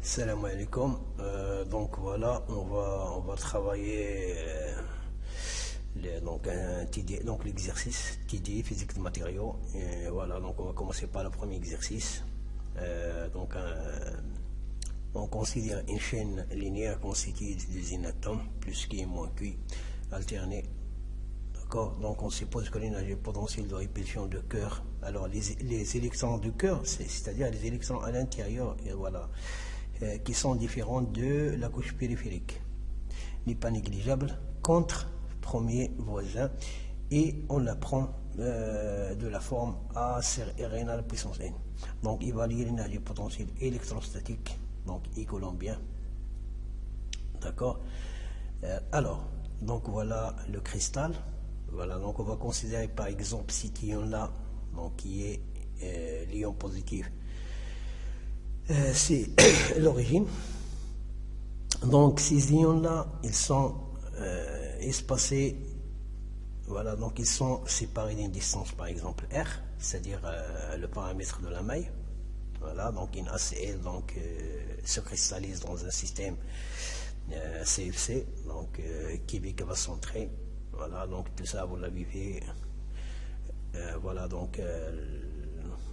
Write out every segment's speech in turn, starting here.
Salam alaikum. Donc voilà, on va travailler donc l'exercice TD, physique de matériaux. Et voilà, donc on va commencer par le premier exercice. On considère une chaîne linéaire constituée des atomes plus Q moins Q alternés. D'accord. Donc on suppose que l'énergie potentielle de répulsion de cœur. Alors les électrons de cœur, c'est-à-dire les électrons à l'intérieur, et voilà, qui sont différents de la couche périphérique, n'est pas négligeable contre premier voisin, et on la prend de la forme A Rn à la puissance n. Donc évaluer l'énergie potentielle électrostatique, donc I colombien. D'accord. Alors, donc voilà le cristal. Voilà, donc on va considérer par exemple cet ion-là, donc qui est l'ion positif. C'est l'origine. Donc ces ions-là, ils sont espacés. Voilà, donc ils sont séparés d'une distance, par exemple R, c'est-à-dire le paramètre de la maille. Voilà, donc une ACL donc se cristallise dans un système CFC, donc qui va centrer. Voilà, donc tout ça vous l'avez fait. Voilà, donc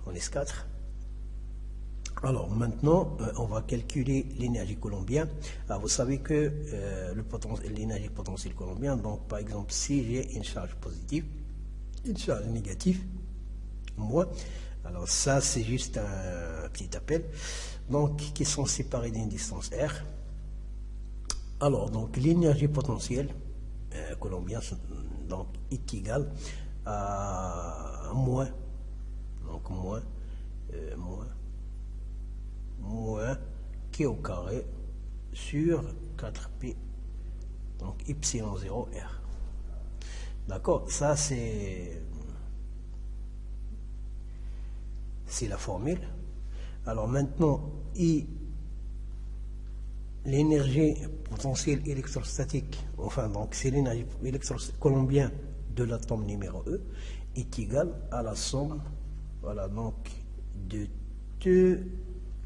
on est 4. Alors maintenant, on va calculer l'énergie colombienne. Alors, vous savez que l'énergie potentielle colombienne, donc par exemple, si j'ai une charge positive, une charge négative, moi, alors ça c'est juste un petit appel, donc qui sont séparés d'une distance R. Alors, donc l'énergie potentielle colombienne donc, est égale à moins, donc moins Q au carré sur 4P, donc epsilon 0 R. D'accord, ça c'est la formule. Alors maintenant, l'énergie potentielle électrostatique, enfin donc c'est l'énergie électrostatique colombienne de l'atome numéro E, est égale à la somme, voilà, donc de toutes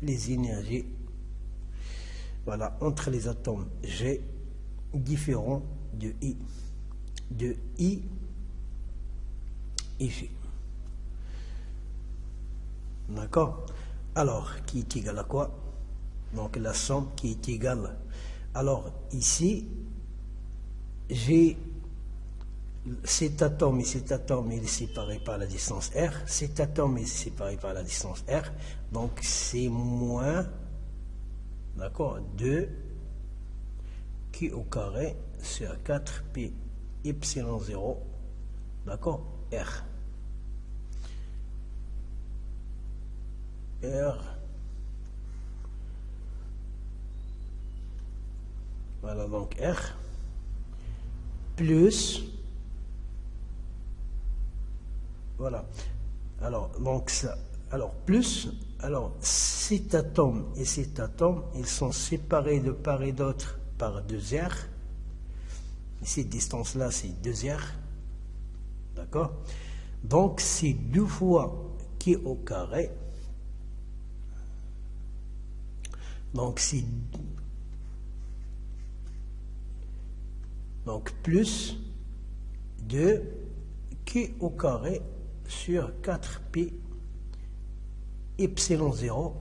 les énergies, voilà, entre les atomes G différents de I et G. D'accord. Alors, qui est égal à quoi? Donc la somme qui est égale. Alors ici, j'ai cet atome et cet atome, il est séparé par la distance R. Cet atome est séparé par la distance R. Donc c'est moins, d'accord, 2 Q au carré sur 4P epsilon 0, d'accord, R. Voilà, donc R plus, voilà, alors donc ça, alors plus, alors cet atome et cet atome, ils sont séparés de part et d'autre par 2R, et cette distance là c'est 2R, d'accord, donc c'est 2 fois Q au carré, donc c'est donc plus 2 Q au carré sur 4P epsilon 0.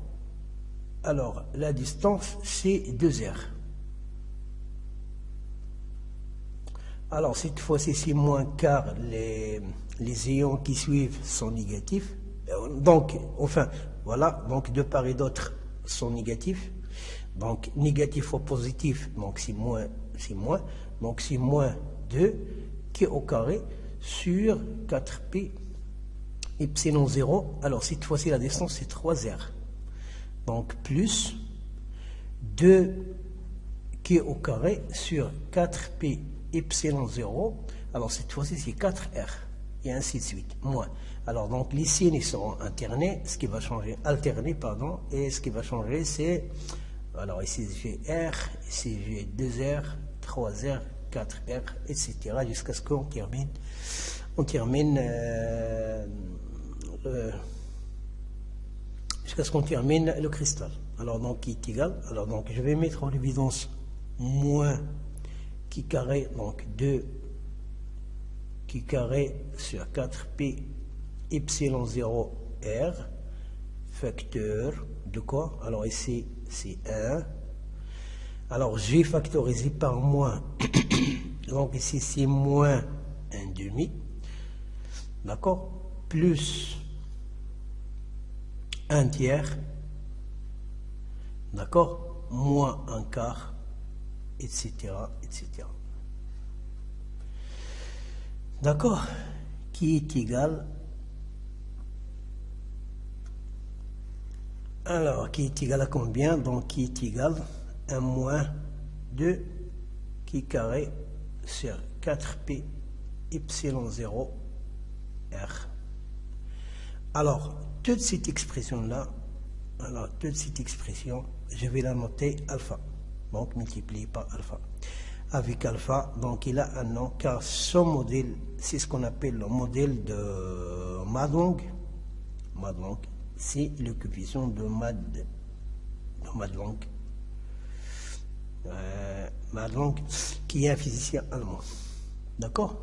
Alors la distance c'est 2R. Alors cette fois-ci c'est moins, car les ions qui suivent sont négatifs. Donc enfin voilà, donc de part et d'autre sont négatifs. Donc négatif fois positif, donc c'est moins, donc c'est moins 2 Q au carré sur 4P epsilon 0. Alors cette fois-ci la distance c'est 3R. Donc plus 2 Q au carré sur 4P epsilon 0. Alors cette fois-ci c'est 4R. Et ainsi de suite. Moins. Alors donc les signes ils seront alternés. Ce qui va changer, alterner pardon. Et ce qui va changer c'est, alors ici j'ai R, ici j'ai 2R, 3R, 4R, etc. jusqu'à ce qu'on termine. Jusqu'à ce qu'on termine le cristal. alors donc qui est égal, alors donc je vais mettre en évidence moins qui carré, donc 2 qui carré sur 4p epsilon 0 r facteur de quoi? Alors ici c'est 1, alors j'ai factorisé par moins, donc ici c'est moins 1 demi, d'accord, plus 1 tiers, d'accord, moins 1 quart, etc., etc. D'accord, qui est égal, alors qui est égal à combien? Donc qui est égal à moins 2 qui carré sur 4p epsilon 0 r. Alors toute cette expression là, alors toute cette expression je vais la noter alpha, donc multiplié par alpha. Avec alpha, donc il a un nom car ce modèle, c'est ce qu'on appelle le modèle de Madelung. Madelung, c'est le coefficient de Madelung. Madelung, qui est un physicien allemand. D'accord?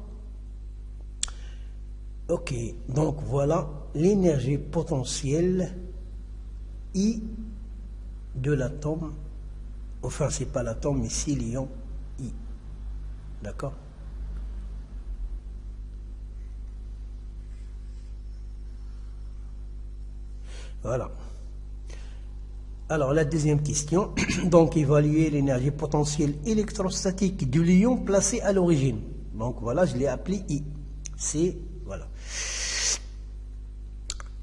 Ok, donc voilà l'énergie potentielle I de l'atome, enfin c'est pas l'atome mais c'est l'ion I, d'accord? Voilà. Alors la deuxième question, donc évaluer l'énergie potentielle électrostatique du l'ion placé à l'origine. Donc voilà, je l'ai appelé I, c'est, voilà.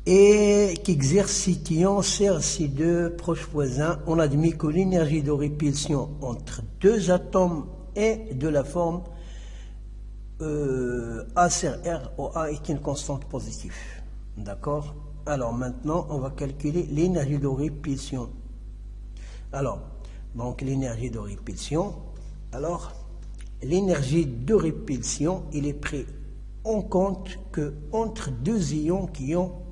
Et qu'exerce cet ion sur ces deux proches voisins, on admet que l'énergie de répulsion entre deux atomes est de la forme A sur R, où A est une constante positive. D'accord? Alors maintenant, on va calculer l'énergie de répulsion. Alors, donc l'énergie de répulsion, alors l'énergie de répulsion, il est pris en compte que entre deux ions qui ont,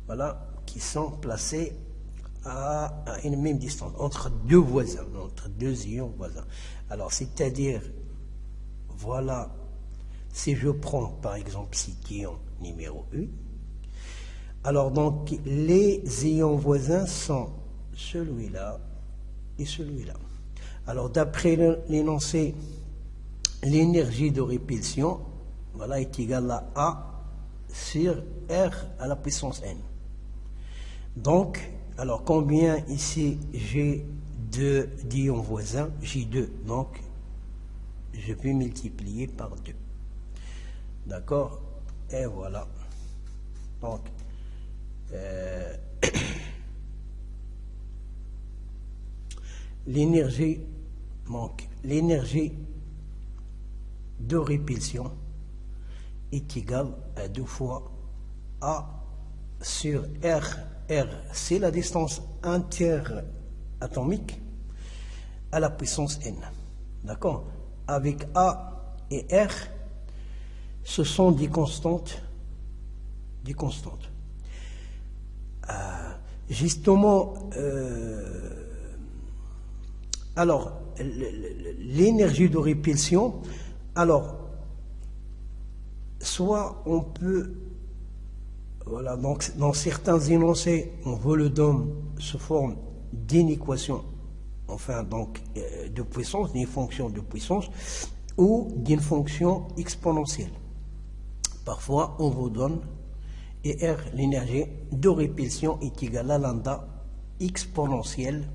voilà, qui sont placés à une même distance, entre deux voisins, entre deux ions voisins. Alors, c'est-à-dire, voilà, si je prends par exemple cet ion numéro U, alors donc les ions voisins sont celui-là et celui-là. Alors, d'après l'énoncé, l'énergie de répulsion, voilà, est égale à A sur R à la puissance N. Donc, alors combien ici j'ai d'ions voisins? J'ai 2, donc je vais multiplier par 2. D'accord? Et voilà. Donc, l'énergie de répulsion est égale à 2 fois A sur R. R, c'est la distance interatomique à la puissance N. D'accord? Avec A et R, ce sont des constantes. Des constantes. Justement, alors, l'énergie de répulsion, alors, soit on peut, voilà, donc dans certains énoncés, on veut le donner sous forme d'une équation, enfin donc de puissance, d'une fonction de puissance, ou d'une fonction exponentielle. Parfois, on vous donne, et R, l'énergie de répulsion est égale à lambda exponentielle,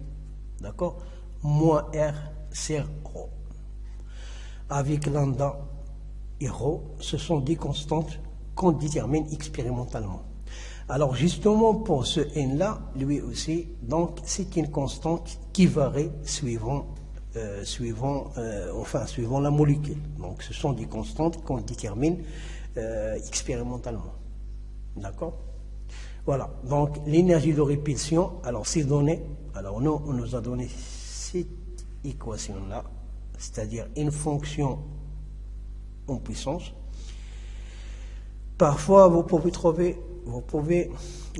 d'accord, moins R sur ρ. Avec lambda et ρ, ce sont des constantes qu'on détermine expérimentalement. Alors justement pour ce n-là, lui aussi, donc c'est une constante qui varie suivant la molécule. Donc ce sont des constantes qu'on détermine expérimentalement. D'accord? Voilà, donc l'énergie de répulsion, alors c'est donné, alors nous, on nous a donné cette équation-là, c'est-à-dire une fonction en puissance. Parfois, vous pouvez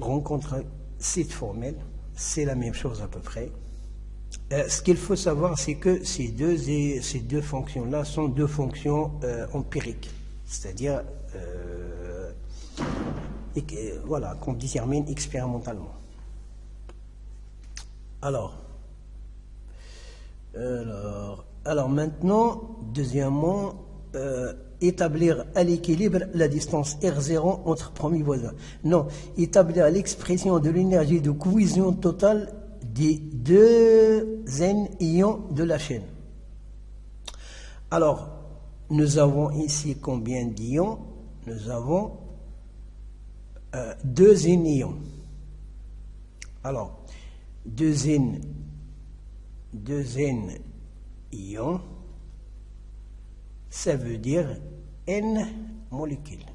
rencontrer cette formule, c'est la même chose à peu près. Ce qu'il faut savoir, c'est que ces deux fonctions-là sont deux fonctions empiriques, c'est-à-dire voilà, qu'on détermine expérimentalement. Alors maintenant, deuxièmement, établir à l'équilibre la distance R0 entre premiers voisins. Non, établir l'expression de l'énergie de cohésion totale des deux N ions de la chaîne. Alors, nous avons ici combien d'ions? Nous avons 2 N ions. Alors, 2 N ions, ça veut dire N molécules.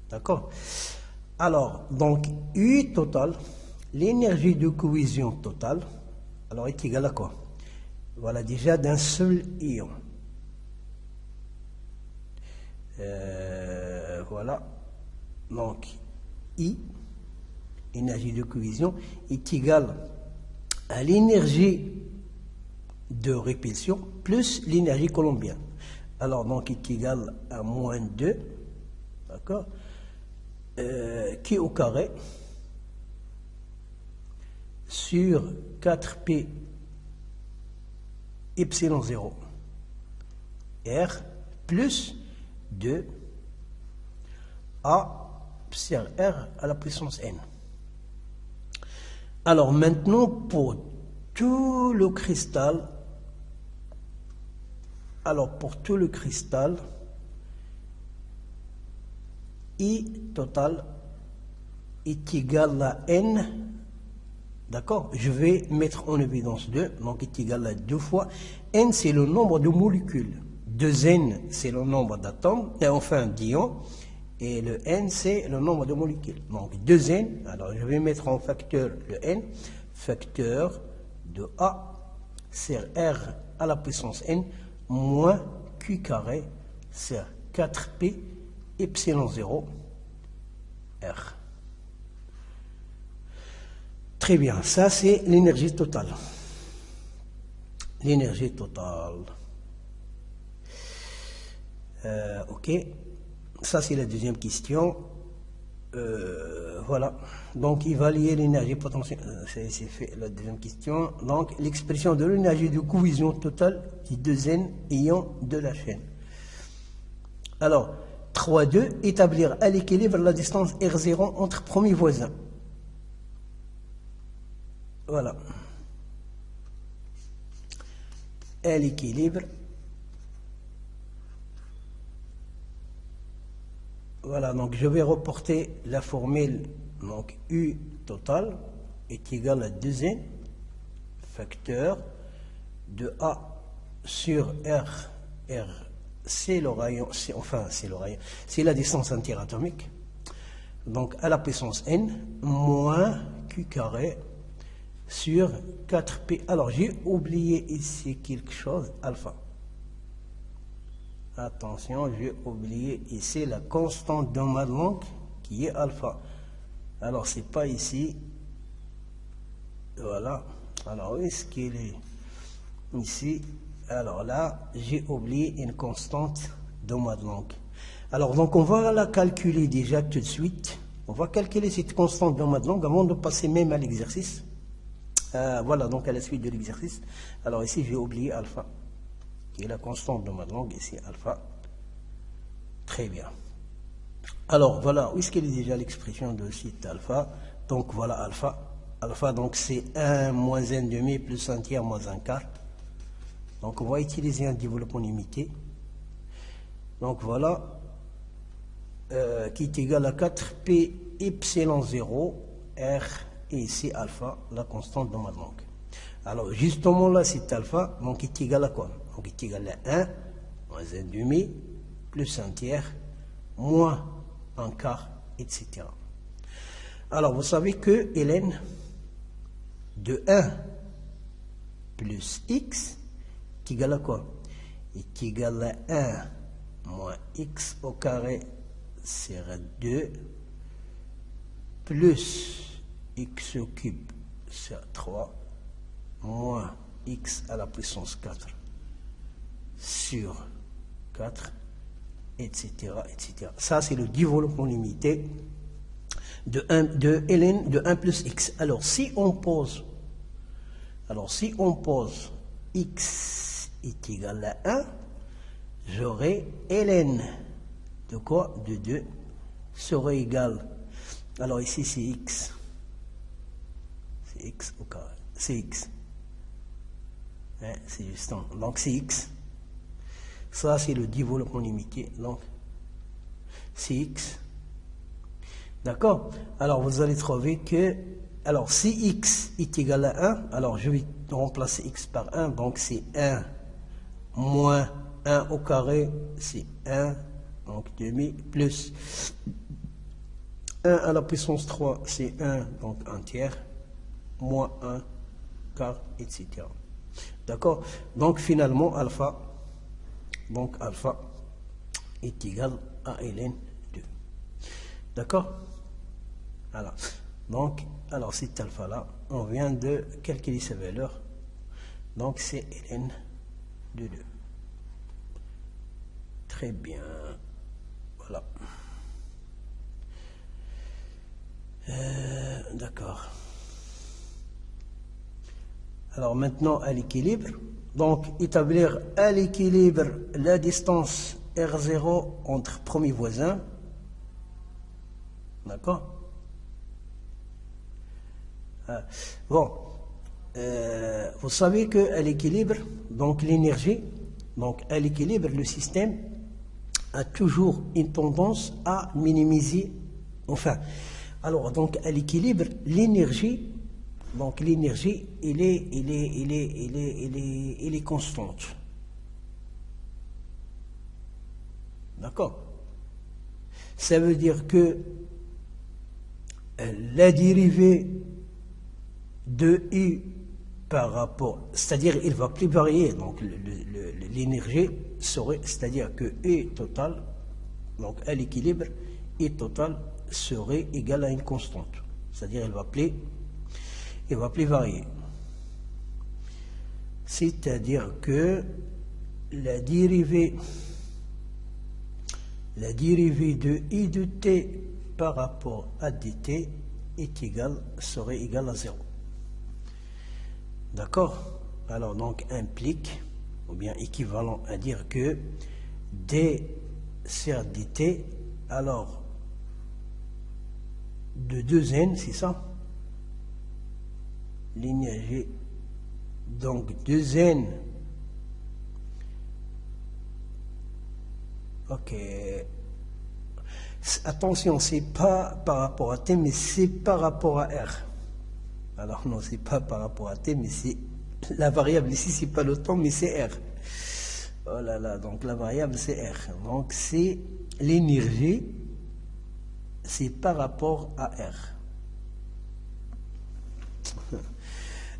D'accord? Alors, donc, U total, l'énergie de cohésion totale, alors est égale à quoi? Voilà, déjà d'un seul ion. Voilà, donc I, énergie de cohésion, est égale à l'énergie de répulsion plus l'énergie colombienne. Alors, donc, est égal à moins 2, d'accord, Q au carré sur 4P epsilon 0 R plus 2 A sur R à la puissance N. Alors, maintenant, pour tout le cristal, I total est égal à N, d'accord? Je vais mettre en évidence 2, donc est égal à 2 fois. N, c'est le nombre de molécules. 2N, c'est le nombre d'atomes, et enfin d'ions. Et le N, c'est le nombre de molécules. Donc 2N, alors je vais mettre en facteur le N, facteur de A sur R à la puissance N, moins Q carré sur 4P epsilon 0 R. Très bien, ça c'est l'énergie totale. L'énergie totale. Ok, ça c'est la deuxième question. Voilà, donc évaluer l'énergie potentielle, c'est fait la deuxième question. Donc l'expression de l'énergie de cohésion totale des deux N ions de la chaîne. Alors, 3.2, établir à l'équilibre la distance R0 entre premiers voisins. Voilà. À l'équilibre. Voilà, donc je vais reporter la formule. Donc U total est égal à 2N facteur de A sur R. R, c'est le rayon, c'est la distance interatomique. Donc à la puissance N moins Q carré sur 4P. Alors j'ai oublié ici quelque chose, alpha. Attention, j'ai oublié ici la constante de ma langue qui est alpha. Alors, c'est pas ici. Voilà. Alors, où est-ce qu'il est? Ici. Alors là, j'ai oublié une constante de ma langue. Alors, donc, on va la calculer déjà tout de suite. On va calculer cette constante de ma langue avant de passer même à l'exercice. Voilà, donc à la suite de l'exercice. Alors, ici, j'ai oublié alpha, qui est la constante de ma langue, ici alpha. Très bien. Alors voilà, où est-ce qu'elle est déjà l'expression de site alpha? Donc voilà alpha. Alpha, donc c'est 1 moins 1 demi plus 1 tiers moins 1 quart. Donc on va utiliser un développement limité. Donc voilà, qui est égal à 4P epsilon 0 R et ici alpha, la constante de ma langue. Alors justement là, c'est alpha, donc est égal à quoi? Donc est égal à 1 moins 1 demi plus 1 tiers moins 1 quart, etc. Alors vous savez que ln de 1 plus x est égal à quoi? Est égal à 1 moins x au carré sur 2 plus x au cube, c'est 3, moins x à la puissance 4 sur 4, etc., etc. Ça, c'est le développement limité de ln de 1 plus x. Alors, si on pose x est égal à 1, j'aurai ln de quoi? De 2 serait égal. Alors, ici, c'est x. C'est x au carré. C'est x. Hein, c'est juste un. Donc, c'est x. Ça, c'est le développement limité. Donc, c'est x. D'accord? Alors, vous allez trouver que, alors, si x est égal à 1, alors je vais remplacer x par 1, donc c'est 1 moins 1 au carré, c'est 1, donc demi, plus 1 à la puissance 3, c'est 1, donc un tiers, moins 1, quart, etc. D'accord? Donc, finalement, alpha est égal à ln 2. D'accord? Voilà. Donc, alors cet alpha-là, on vient de calculer sa valeur. Donc, c'est ln de 2. Très bien. Voilà. D'accord. Alors, maintenant, à l'équilibre. Donc, établir à l'équilibre la distance R0 entre premiers voisins. D'accord? Bon, vous savez qu'à l'équilibre, donc l'énergie, donc à l'équilibre, le système a toujours une tendance à minimiser, enfin, alors donc à l'équilibre, l'énergie, donc l'énergie, elle est constante. D'accord? Ça veut dire que la dérivée de I par rapport, c'est-à-dire il va plus varier, donc l'énergie serait, c'est-à-dire que I total, donc à l'équilibre, I total serait égal à une constante, c'est-à-dire il va plus varier. C'est-à-dire que la dérivée de I de t par rapport à dt serait égale à 0. D'accord? Alors, donc, implique, ou bien équivalent à dire que d sur dt, alors, de 2n, c'est ça? L'énergie, donc 2n, ok, attention, c'est pas par rapport à t, mais c'est par rapport à r. Alors non, c'est pas par rapport à t, mais c'est la variable ici, c'est pas le temps, mais c'est r. Oh là là, donc la variable c'est r. Donc c'est l'énergie, c'est par rapport à r.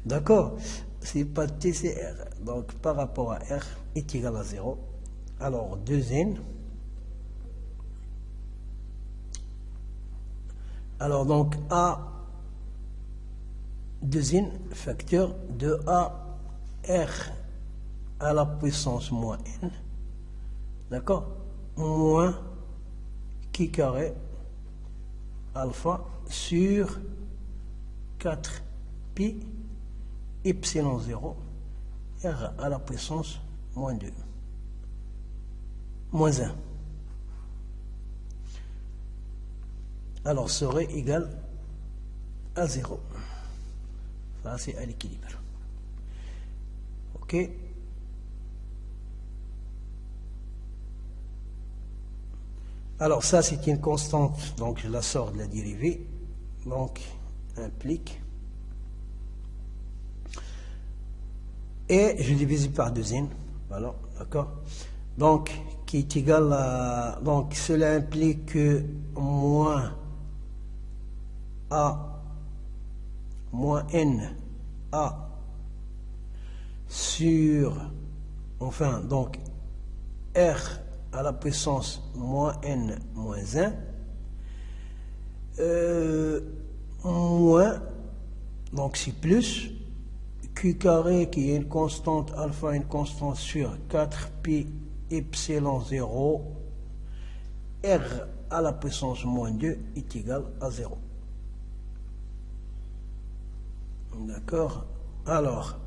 D'accord? C'est pas t, c'est r. Donc par rapport à r est égal à 0. Alors 2n. Alors donc a 2n facteur de a r à la puissance moins n, d'accord, moins qui carré alpha sur 4 pi epsilon 0 r à la puissance moins 2, moins 1. Alors serait égal à 0. Ça, c'est à l'équilibre. OK? Alors, ça, c'est une constante. Donc, je la sors de la dérivée. Donc, implique. Et je divise par 2n. Voilà, d'accord? Donc, qui est égal à... Donc, cela implique que moins a moins n a sur, enfin, donc r à la puissance moins n moins 1, moins, donc c'est plus, Q carré qui est une constante alpha, une constante sur 4pi epsilon 0, R à la puissance moins 2 est égal à 0. D'accord? Alors,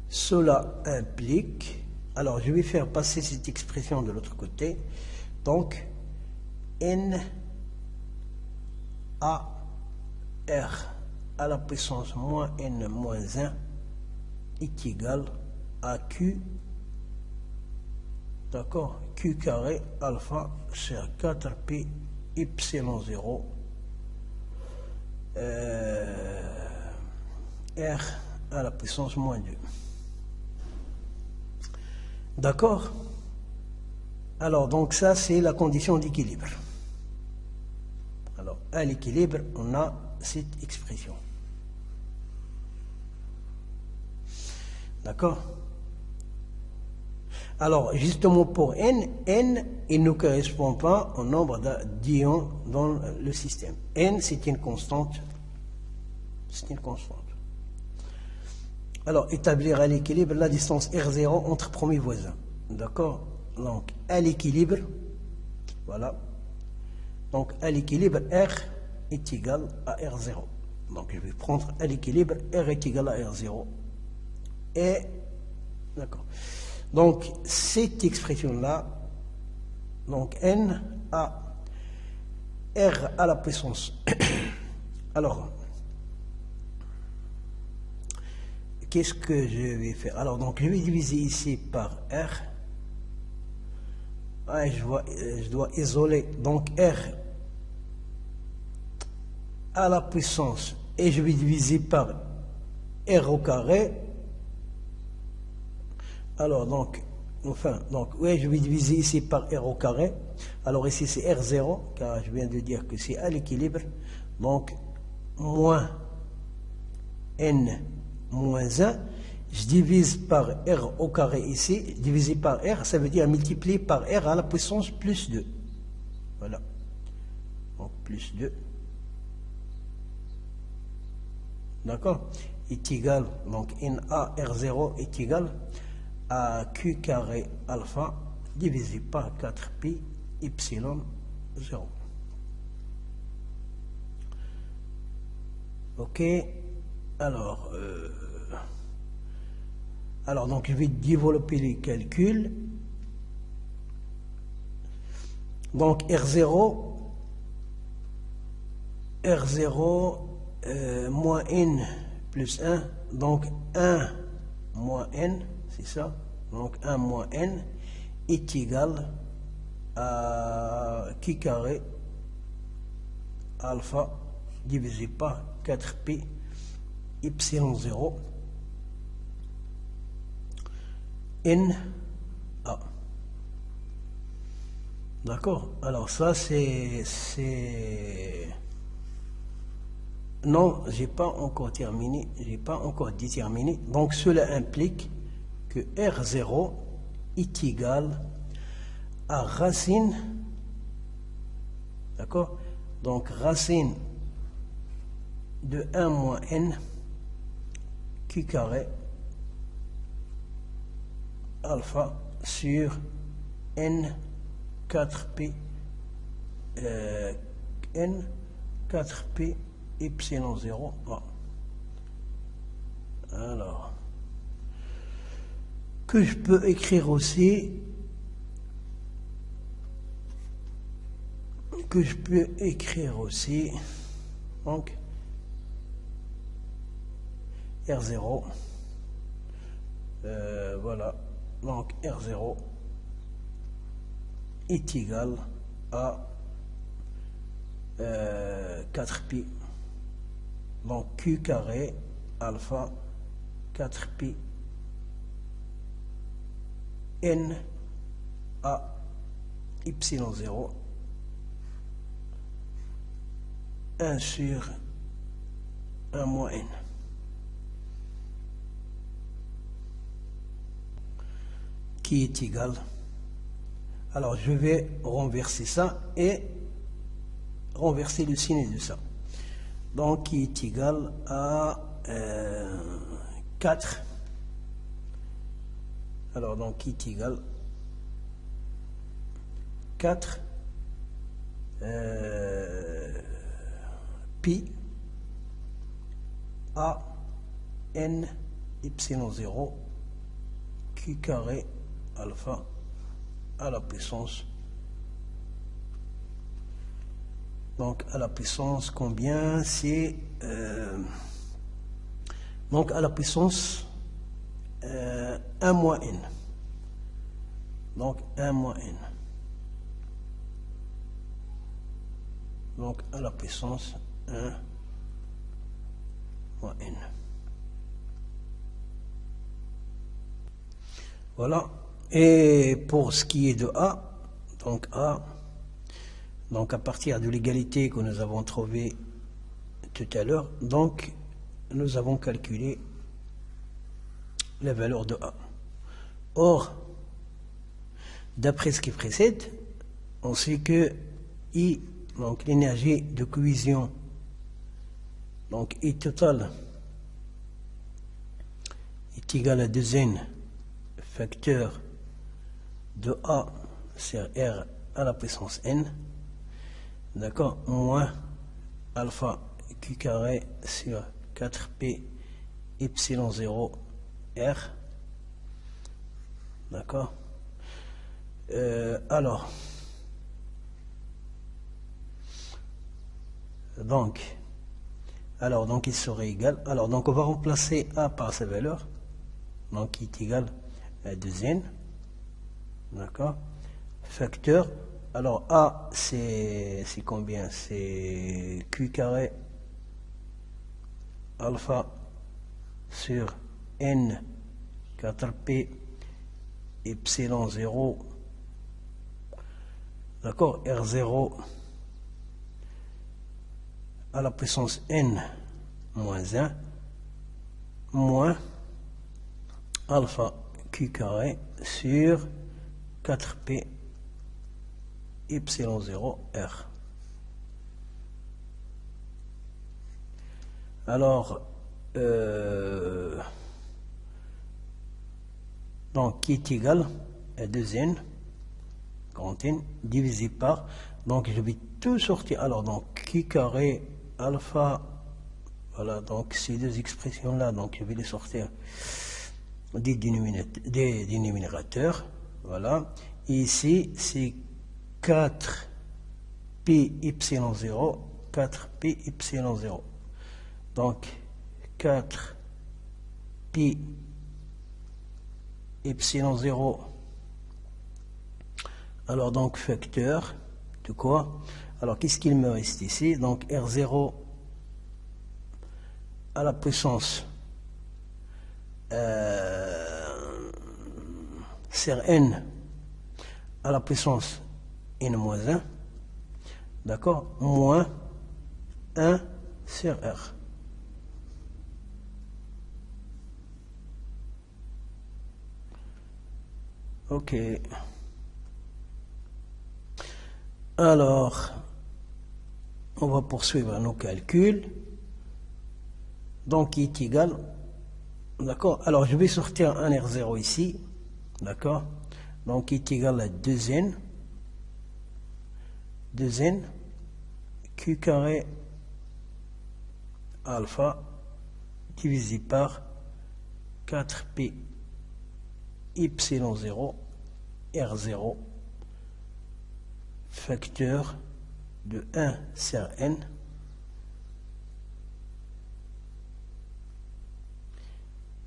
cela implique, alors je vais faire passer cette expression de l'autre côté, donc N A R à la puissance moins N moins 1 est égal à Q, d'accord, Q carré alpha sur 4pi epsilon 0 R à la puissance moins 2. D'accord? Alors, donc ça, c'est la condition d'équilibre. Alors, à l'équilibre, on a cette expression. D'accord? Alors, justement pour n, il ne correspond pas au nombre d'ions dans le système. N, c'est une constante. C'est une constante. Alors, établir à l'équilibre la distance R0 entre premiers voisins. D'accord? Donc, à l'équilibre, voilà. Donc, à l'équilibre, R est égal à R0. Donc, je vais prendre à l'équilibre, R est égal à R0. Et, d'accord. Donc, cette expression-là, donc N à R à la puissance. Alors, qu'est-ce que je vais faire? Alors, donc, je vais diviser ici par R. Ah, je dois isoler, donc R à la puissance, et je vais diviser par R au carré. Alors, donc, enfin, donc, oui, je vais diviser ici par R au carré. Alors, ici, c'est R0, car je viens de dire que c'est à l'équilibre. Donc, moins N moins 1. Je divise par R au carré ici. Divisé par R, ça veut dire multiplier par R à la puissance plus 2. Voilà. Donc, plus 2. D'accord? Est égal, donc, NA R0 est égal à Q carré alpha divisé par 4pi epsilon 0. Ok, alors donc je vais développer les calculs. Donc R0 moins N plus 1, donc 1 moins N, c'est ça, donc 1 moins N est égal à Q carré alpha divisé par 4pi epsilon 0 N A. D'accord? Alors ça c'est... Non, j'ai pas encore terminé, j'ai pas encore déterminé. Donc cela implique que R0 est égal à racine, d'accord? Donc racine de 1 moins N Q carré alpha sur N 4P N 4P epsilon 0. Ah. Alors, que je peux écrire aussi, donc R0, voilà, donc R0 est égal à 4pi, donc Q carré alpha 4pi N à epsilon 0 1 sur 1 moins N. Qui est égal. Alors je vais renverser ça et renverser le signe de ça. donc qui est égal à 4. Alors, donc, qui est égal 4 pi a n epsilon 0 q carré alpha à la puissance. Donc à la puissance combien? C'est donc à la puissance 1 moins n. Donc 1 moins n. Donc à la puissance 1 moins n. Voilà. Et pour ce qui est de A, donc à partir de l'égalité que nous avons trouvée tout à l'heure, donc nous avons calculé la valeur de A. Or, d'après ce qui précède, on sait que I, donc l'énergie de cohésion, donc I total est égal à 2n facteur de A sur R à la puissance n, d'accord, moins alpha q carré sur 4p epsilon 0 R, d'accord. Alors, donc il serait égal, alors donc on va remplacer A par sa valeur, donc qui est égal à 2n, d'accord, facteur, alors A c'est combien? C'est q carré alpha sur n 4p epsilon 0, d'accord, R0 à la puissance n moins 1 moins alpha q carré sur 4p epsilon 0 R. Alors, donc qui est égal à 2n grand n divisé par, donc je vais tout sortir, alors donc q carré alpha, voilà, donc ces deux expressions là, donc je vais les sortir des dénominateurs, voilà, et ici c'est 4p epsilon 0, 4p epsilon 0, donc 4p epsilon 0, alors donc facteur de quoi? Alors qu'est-ce qu'il me reste ici? Donc R0 à la puissance sur n à la puissance n moins 1, d'accord, moins 1 sur R. Ok. Alors, on va poursuivre nos calculs. Donc, il est égal, d'accord. Alors, je vais sortir un R0 ici, d'accord. Donc, il est égal à 2n q carré alpha divisé par 4p epsilon 0 R0 facteur de 1 sur n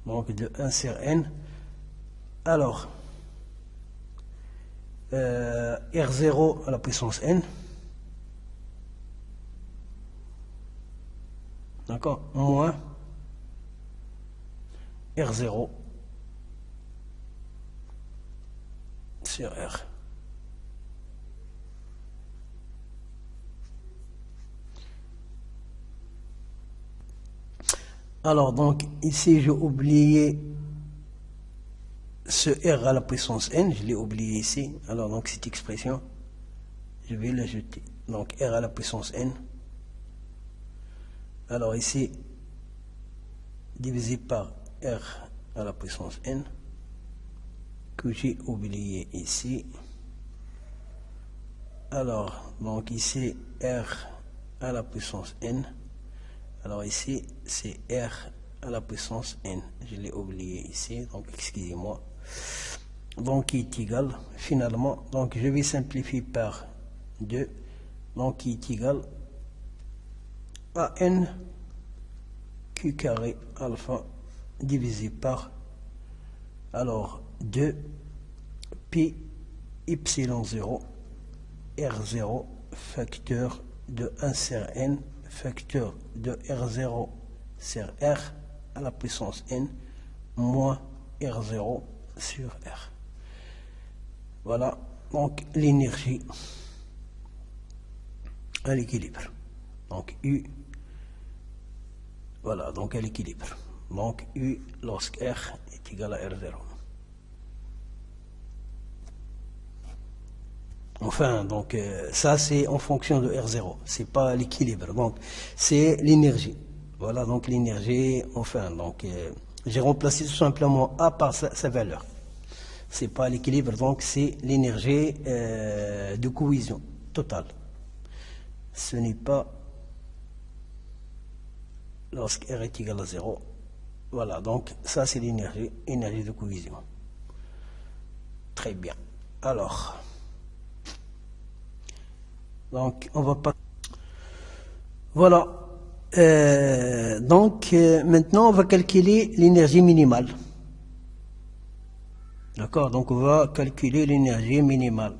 donc de 1 sur n. Alors R0 à la puissance n, d'accord, moins R0 sur R. Alors donc ici j'ai oublié ce R à la puissance n, je l'ai oublié ici. Alors donc cette expression, je vais l'ajouter. Donc R à la puissance n. Alors ici, divisé par R à la puissance N, que j'ai oublié ici. Alors, donc ici, R à la puissance N. Alors ici, c'est R à la puissance N. Je l'ai oublié ici, donc excusez-moi. Donc, il est égal, finalement, donc je vais simplifier par 2. Donc, il est égal à N Q carré alpha divisé par, alors, 2 pi epsilon 0 R0 facteur de 1 sur N facteur de R0 sur R à la puissance N moins R0 sur R. Voilà, donc l'énergie à l'équilibre. Donc U, voilà, donc à l'équilibre. Donc U lorsque R est égal à R0. Enfin, donc ça c'est en fonction de R0, c'est pas l'équilibre, donc c'est l'énergie. Voilà, donc l'énergie, enfin, donc j'ai remplacé tout simplement A par sa valeur. C'est pas l'équilibre, donc c'est l'énergie de cohésion totale. Ce n'est pas lorsque R est égal à 0. Voilà, donc ça c'est l'énergie, énergie de cohésion. Très bien. Alors, donc on va pas. Voilà. Donc maintenant on va calculer l'énergie minimale. D'accord, donc on va calculer l'énergie minimale.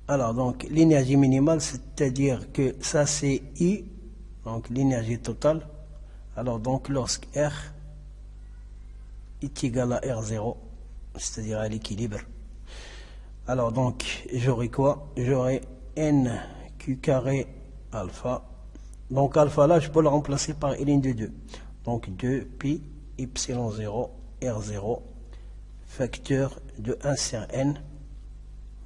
Alors donc l'énergie minimale, c'est-à-dire que ça c'est I, donc l'énergie totale. Alors donc lorsque R est égal à R0, c'est-à-dire à l'équilibre. Alors donc j'aurai quoi? J'aurai NQ carré alpha. Donc alpha là je peux le remplacer par ln de 2. Donc 2 pi epsilon 0 R0 facteur de 1 sur N.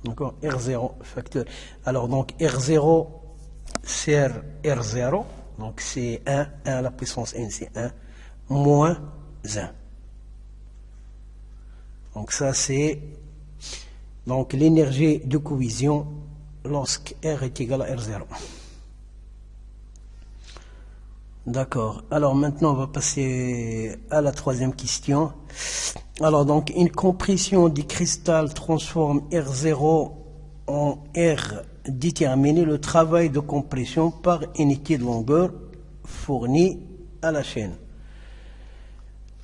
D'accord, R0 facteur. Alors donc R0 sur R0, donc c'est 1 à la puissance N, c'est 1, moins 1. Donc ça c'est donc l'énergie de cohésion lorsque R est égal à R0. D'accord. Alors maintenant on va passer à la troisième question. Alors donc une compression du cristal transforme R0 en R déterminé le travail de compression par unité de longueur fournie à la chaîne.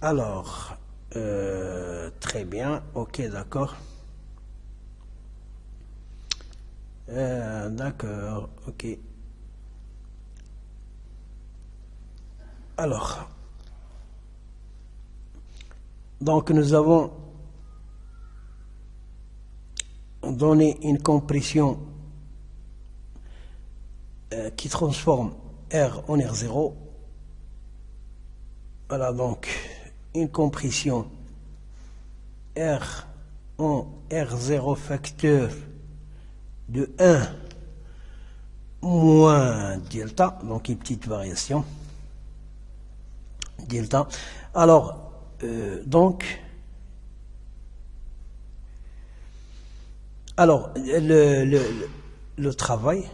Alors très bien, ok, d'accord. D'accord, ok. Alors, donc nous avons donné une compression qui transforme R en R0. Voilà donc une compression R en R0 facteur de 1 moins delta, donc une petite variation. Delta. Alors, donc, alors le travail,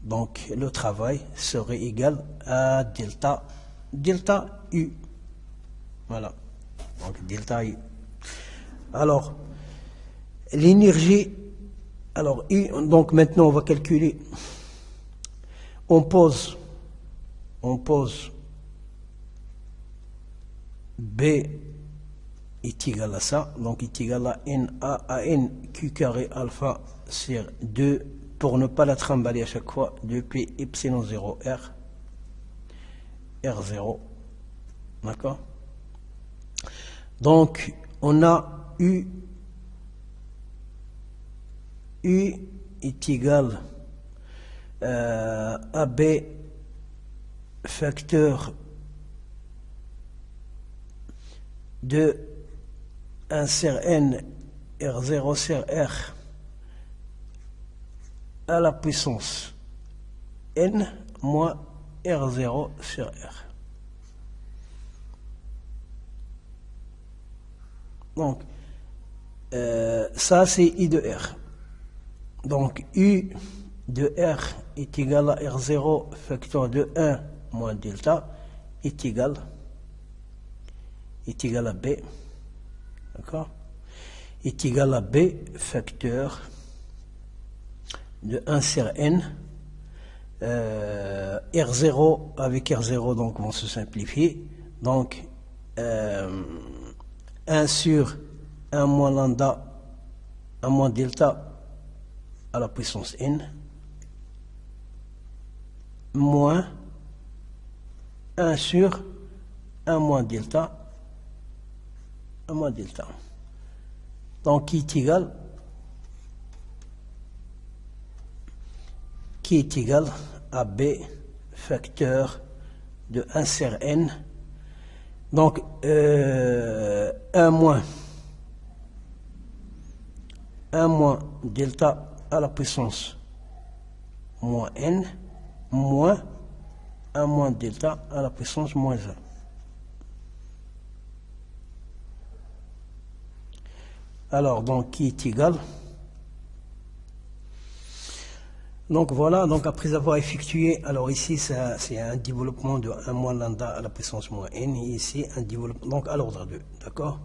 donc le travail serait égal à delta U. Voilà. Donc delta U. Alors, l'énergie, alors U, donc maintenant on va calculer. On pose B est égal à ça, donc est égal à NA à NQ carré alpha sur 2, pour ne pas la trimballer à chaque fois, 2P epsilon 0 R, R0, d'accord? Donc, on a U est égal à B facteur de 1 sur N R0 sur R à la puissance N moins R0 sur R. Donc, ça c'est I de R. Donc, U de R est égal à R0 facteur de 1 moins delta est égal à B. D'accord? Est égal à B facteur de 1 sur N. R0 avec R0 donc vont se simplifier. Donc, 1 sur 1 moins lambda, 1 moins delta à la puissance n, moins 1 sur 1 moins delta, 1 moins delta. Donc, qui est égal à B facteur de 1 sur n. Donc, 1 moins delta à la puissance moins n, moins 1 moins delta à la puissance moins 1. Alors, donc, qui est égal? Donc voilà, donc après avoir effectué, alors ici c'est un développement de 1 moins lambda à la puissance moins n, et ici un développement, donc à l'ordre 2, d'accord?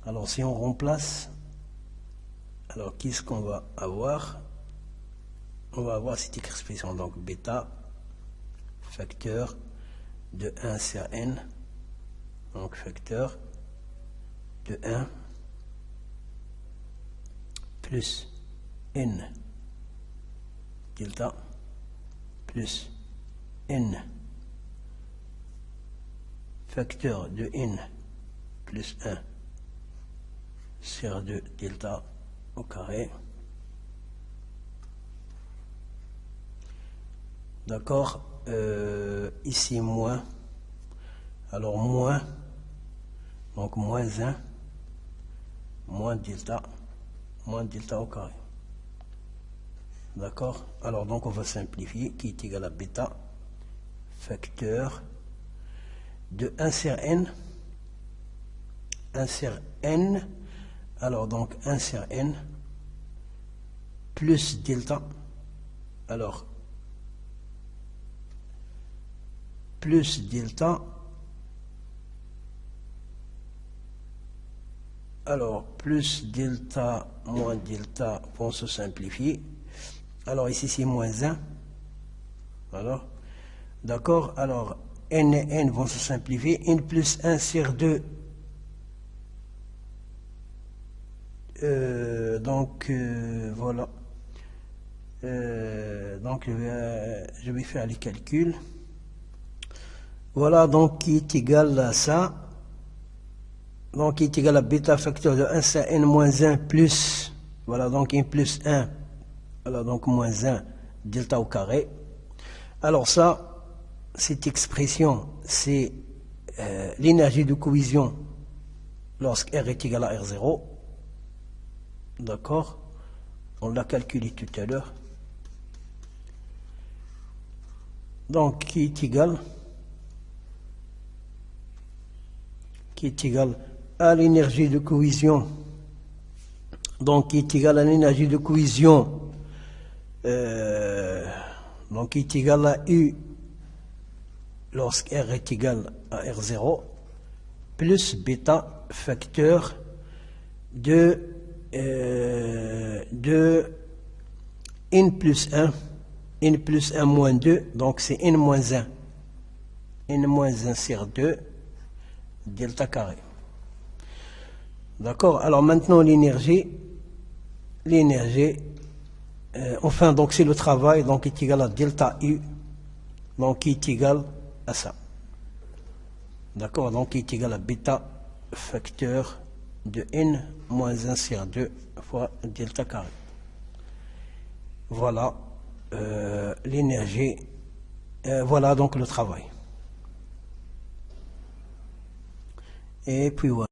Alors si on remplace, alors qu'est-ce qu'on va avoir? On va avoir cette expression, donc bêta facteur de 1 sur n, donc facteur de 1 plus n delta plus n facteur de n plus 1 sur 2 delta au carré. D'accord, ici moins, alors moins, donc moins 1 moins delta au carré. D'accord? Alors donc on va simplifier, qui est égal à bêta facteur de 1 sur n, alors donc 1 sur n plus delta, alors plus delta, alors plus delta moins delta vont se simplifier. Alors ici c'est moins 1. Alors, d'accord, alors n et n vont se simplifier. N plus 1 sur 2. Voilà. Donc je vais faire les calculs. Voilà, donc qui est égal à ça. Donc qui est égal à bêta facteur de 1 sur n moins 1 plus, voilà, donc n plus 1, voilà, donc moins 1 delta au carré. Alors ça, cette expression, c'est l'énergie de cohésion lorsque R est égal à R0. D'accord? On l'a calculé tout à l'heure. Donc qui est égal à l'énergie de cohésion, donc qui est égal à l'énergie de cohésion, donc qui est égal à U lorsque R est égal à R0, plus bêta facteur de n plus 1 moins 2, donc c'est n moins 1 sur 2 delta carré. D'accord, alors maintenant l'énergie, enfin donc c'est le travail, donc est égal à delta U, donc qui est égal à ça. D'accord, donc qui est égal à bêta facteur de n moins 1 sur 2 fois delta carré. Voilà l'énergie, voilà donc le travail. Et puis voilà.